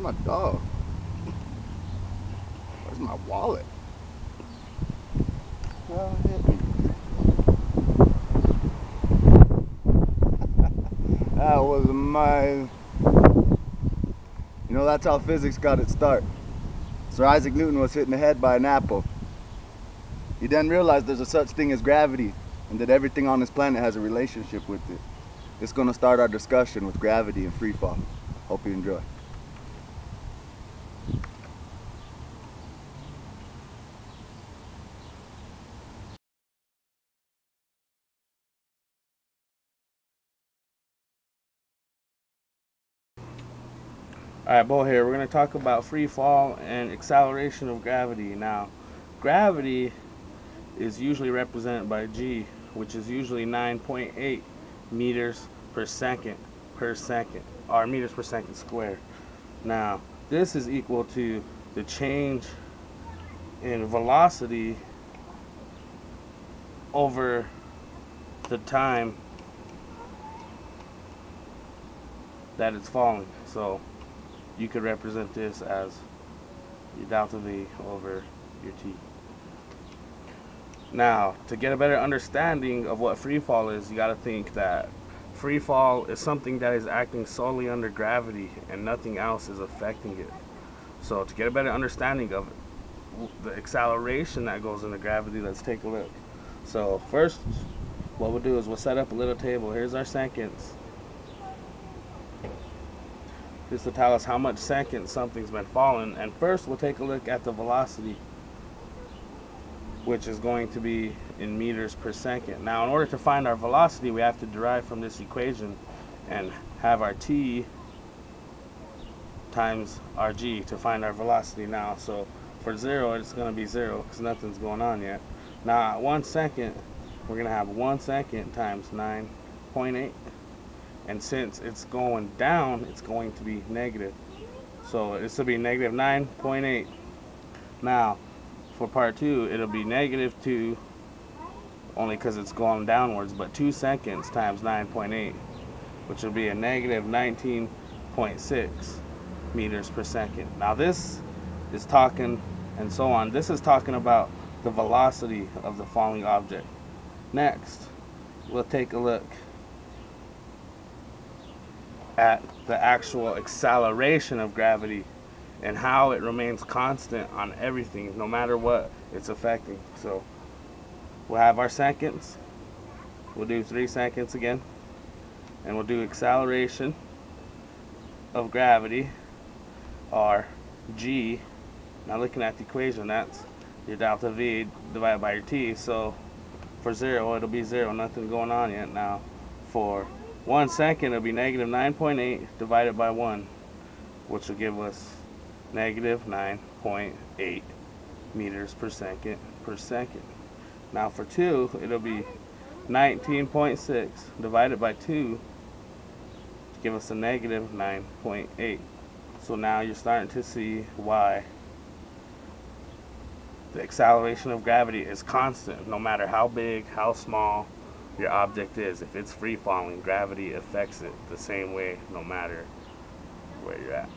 my dog? Where's my wallet? Well, hit me. That was amazing. You know, that's how physics got its start. Sir Isaac Newton was hit in the head by an apple. He then realized there's a such thing as gravity, and that everything on this planet has a relationship with it. It's going to start our discussion with gravity and free fall. Hope you enjoy. Alright, Bo here. We're going to talk about free fall and acceleration of gravity. Now, gravity is usually represented by G, which is usually 9.8 meters per second, or meters per second squared. Now, this is equal to the change in velocity over the time that it's falling. So you could represent this as your delta V over your T. Now, to get a better understanding of what free fall is, you got to think that free fall is something that is acting solely under gravity and nothing else is affecting it. So to get a better understanding of the acceleration that goes into gravity, let's take a look. So first, what we'll do is we'll set up a little table. Here's our seconds. This will tell us how much seconds something's been falling. And first we'll take a look at the velocity, which is going to be in meters per second. Now, in order to find our velocity, we have to derive from this equation and have our t times our g to find our velocity now. So for 0, it's going to be 0 because nothing's going on yet. Now at 1 second, we're going to have 1 second times 9.8. And since it's going down, it's going to be negative. So this will be negative 9.8. Now, for part 2, it'll be negative 2, only because it's going downwards, but 2 seconds times 9.8, which will be a negative 19.6 meters per second. Now this is talking, and so on. This is talking about the velocity of the falling object. Next, we'll take a look at the actual acceleration of gravity and how it remains constant on everything, no matter what it's affecting. So we'll have our seconds. We'll do 3 seconds again, and we'll do acceleration of gravity, or G. Now looking at the equation, that's your delta V divided by your T. So for 0, it'll be 0, nothing going on yet. Now for 1 second, it'll be negative 9.8 divided by 1, which will give us negative 9.8 meters per second per second. Now for 2, it'll be 19.6 divided by 2 to give us a negative 9.8. So now you're starting to see why the acceleration of gravity is constant, no matter how big, how small your object is. If it's free falling, gravity affects it the same way, no matter where you're at.